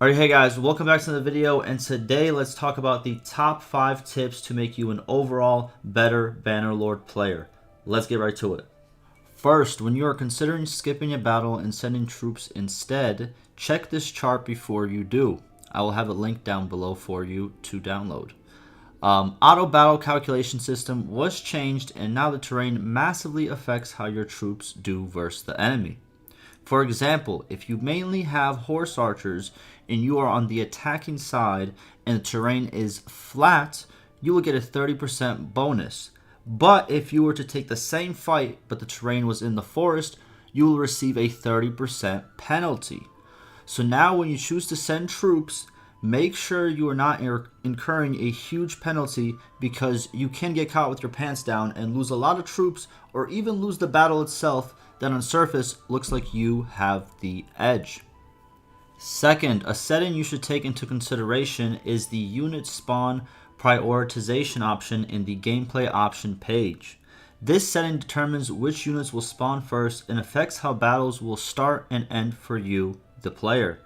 Alright, hey guys, welcome back to the video, and today let's talk about the top 5 tips to make you an overall better Bannerlord player. Let's get right to it. First, when you are considering skipping a battle and sending troops instead, check this chart before you do. I will have it linked down below for you to download. Auto battle calculation system was changed, and now the terrain massively affects how your troops do versus the enemy. For example, if you mainly have horse archers and you are on the attacking side and the terrain is flat, you will get a 30% bonus. But if you were to take the same fight but the terrain was in the forest, you will receive a 30% penalty. So now when you choose to send troops, make sure you are not incurring a huge penalty, because you can get caught with your pants down and lose a lot of troops, or even lose the battle itself that on surface looks like you have the edge. Second, a setting you should take into consideration is the unit spawn prioritization option in the gameplay option page. This setting determines which units will spawn first and affects how battles will start and end for you, the player.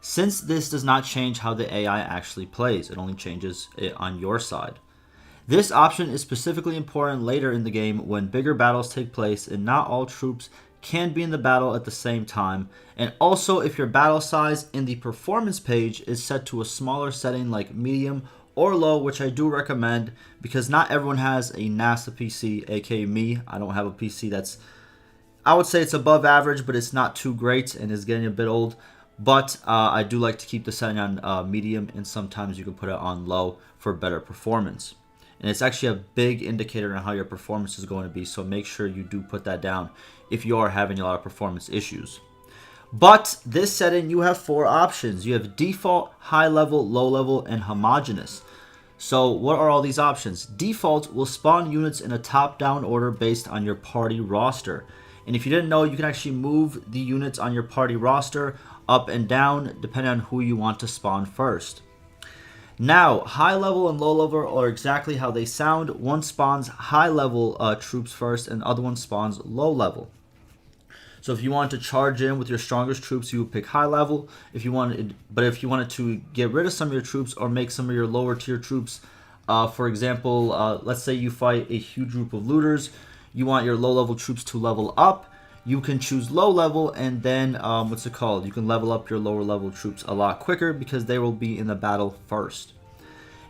Since this does not change how the AI actually plays, it only changes it on your side. This option is specifically important later in the game when bigger battles take place and not all troops can be in the battle at the same time, and also if your battle size in the performance page is set to a smaller setting like medium or low, which I do recommend because not everyone has a NASA PC, aka me. I don't have a PC that's, I would say it's above average, but it's not too great and is getting a bit old. But I do like to keep the setting on medium, and sometimes you can put it on low for better performance. And it's actually a big indicator on how your performance is going to be, so make sure you do put that down if you are having a lot of performance issues. But this setting, you have 4 options. You have default, high level, low level, and homogeneous. So what are all these options? Default will spawn units in a top-down order based on your party roster. And if you didn't know, you can actually move the units on your party roster up and down depending on who you want to spawn first. Now, high level and low level are exactly how they sound. One spawns high level troops first, and the other one spawns low level. So if you want to charge in with your strongest troops, you would pick high level. If you wanted to get rid of some of your troops or make some of your lower tier troops, for example, let's say you fight a huge group of looters, you want your low level troops to level up, you can choose low level, and then you can level up your lower level troops a lot quicker because they will be in the battle first.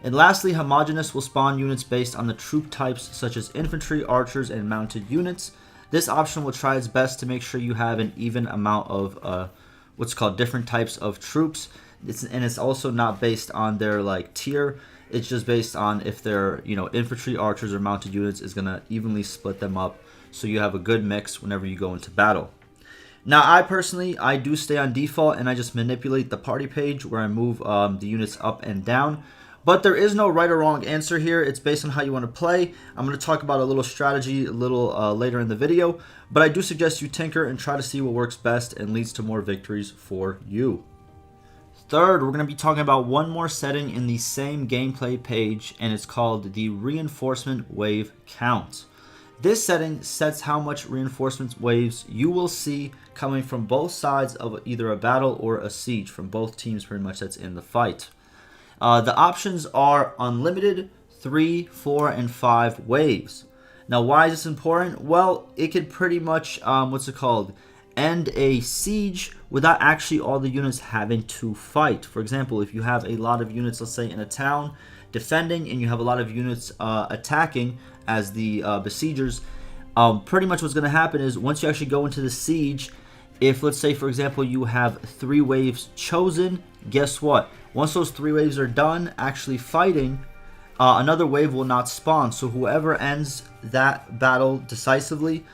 And lastly, homogeneous will spawn units based on the troop types such as infantry, archers, and mounted units. This option will try its best to make sure you have an even amount of different types of troops. It's also not based on their tier. It's just based on if they're infantry, archers, or mounted units, is gonna evenly split them up, so you have a good mix whenever you go into battle. Now, I do stay on default, and I just manipulate the party page where I move the units up and down. But there is no right or wrong answer here. It's based on how you want to play. I'm going to talk about a little strategy a little later in the video, but I do suggest you tinker and try to see what works best and leads to more victories for you. Third, we're going to be talking about one more setting in the same gameplay page, and it's called the reinforcement wave count. This setting sets how much reinforcement waves you will see coming from both sides of either a battle or a siege, from both teams pretty much that's in the fight. The options are unlimited, 3, 4, and 5 waves. Now, why is this important? Well, it could pretty much, end a siege without actually all the units having to fight. For example, if you have a lot of units, let's say in a town, defending, and you have a lot of units attacking as the besiegers, pretty much what's going to happen is once you actually go into the siege, if, let's say, for example, you have 3 waves chosen, guess what? Once those 3 waves are done actually fighting, another wave will not spawn. So whoever ends that battle decisively,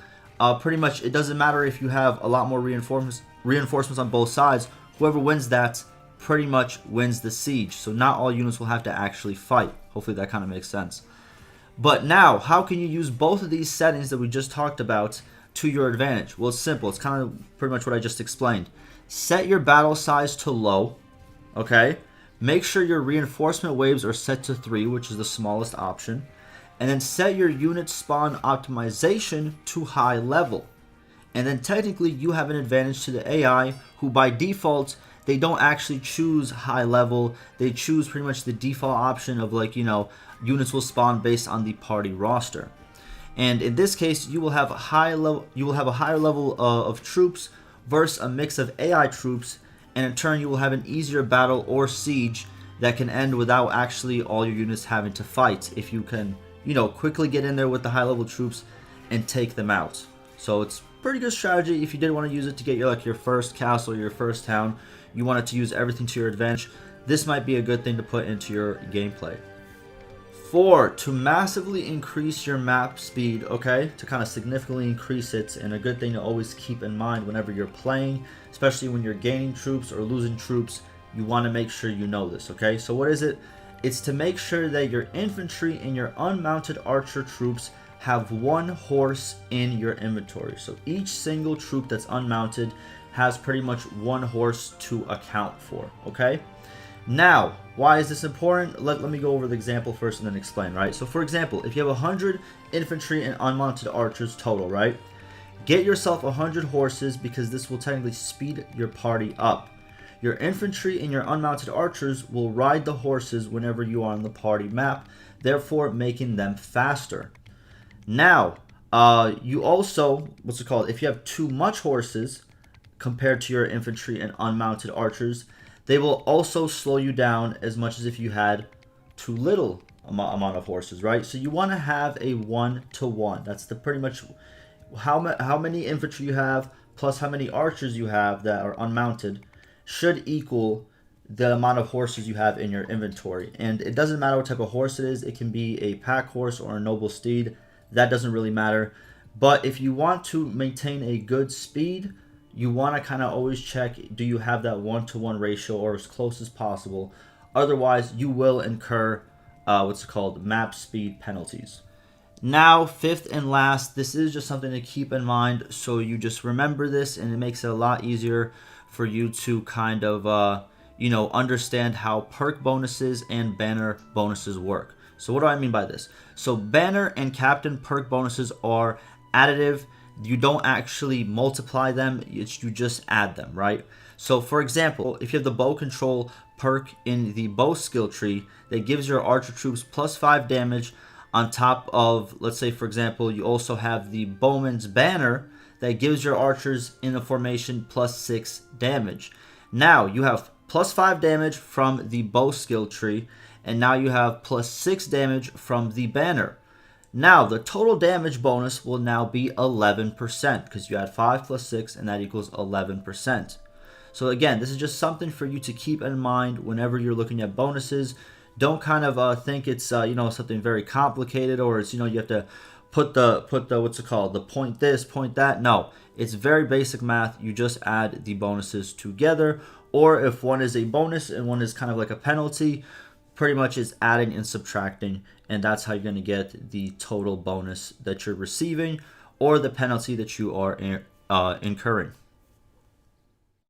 pretty much it doesn't matter if you have a lot more reinforcements on both sides. Whoever wins that pretty much wins the siege. So not all units will have to actually fight. Hopefully that kind of makes sense. But now, how can you use both of these settings that we just talked about to your advantage? Well, it's simple. It's kind of pretty much what I just explained. Set your battle size to low. Okay, make sure your reinforcement waves are set to 3, which is the smallest option, and then set your unit spawn optimization to high level. And then technically you have an advantage to the AI, who by default, they don't actually choose high level. They choose pretty much the default option of like, units will spawn based on the party roster. And in this case, you will have a higher level of troops versus a mix of AI troops, and in turn you will have an easier battle or siege that can end without actually all your units having to fight if you can, quickly get in there with the high level troops and take them out. So it's pretty good strategy if you did want to use it to get your first castle or your first town. You wanted to use everything to your advantage. This might be a good thing to put into your gameplay. 4, to massively increase your map speed, okay? To kind of significantly increase it, and a good thing to always keep in mind whenever you're playing, especially when you're gaining troops or losing troops, you want to make sure you know this, okay? So what is it? It's to make sure that your infantry and your unmounted archer troops have 1 horse in your inventory. So each single troop that's unmounted has pretty much 1 horse to account for, okay? Now, why is this important? Let me go over the example first and then explain, right? So for example, if you have 100 infantry and unmounted archers total, right? Get yourself 100 horses because this will technically speed your party up. Your infantry and your unmounted archers will ride the horses whenever you are on the party map, therefore making them faster. Now, you also, if you have too much horses compared to your infantry and unmounted archers, they will also slow you down as much as if you had too little amount of horses, right? So you want to have a 1-to-1. That's the pretty much how many infantry you have plus how many archers you have that are unmounted should equal the amount of horses you have in your inventory. And it doesn't matter what type of horse it is. It can be a pack horse or a noble steed. That doesn't really matter. But if you want to maintain a good speed, you want to kind of always check, do you have that 1-to-1 ratio or as close as possible? Otherwise, you will incur map speed penalties. Now, 5th and last, this is just something to keep in mind. So you just remember this, and it makes it a lot easier for you to kind of, understand how perk bonuses and banner bonuses work. So what do I mean by this? So banner and captain perk bonuses are additive. You don't actually multiply them, you just add them, right? So for example, if you have the bow control perk in the bow skill tree that gives your archer troops +5 damage on top of, let's say for example, you also have the bowman's banner that gives your archers in a formation +6 damage. Now you have +5 damage from the bow skill tree, and now you have +6 damage from the banner. Now, the total damage bonus will now be 11% because you add 5 plus 6, and that equals 11%. So again, this is just something for you to keep in mind whenever you're looking at bonuses. Don't kind of think it's something very complicated, or it's you have to put the the point this, point that. No, it's very basic math. You just add the bonuses together, or if one is a bonus and one is kind of like a penalty, pretty much is adding and subtracting, and that's how you're going to get the total bonus that you're receiving or the penalty that you are incurring.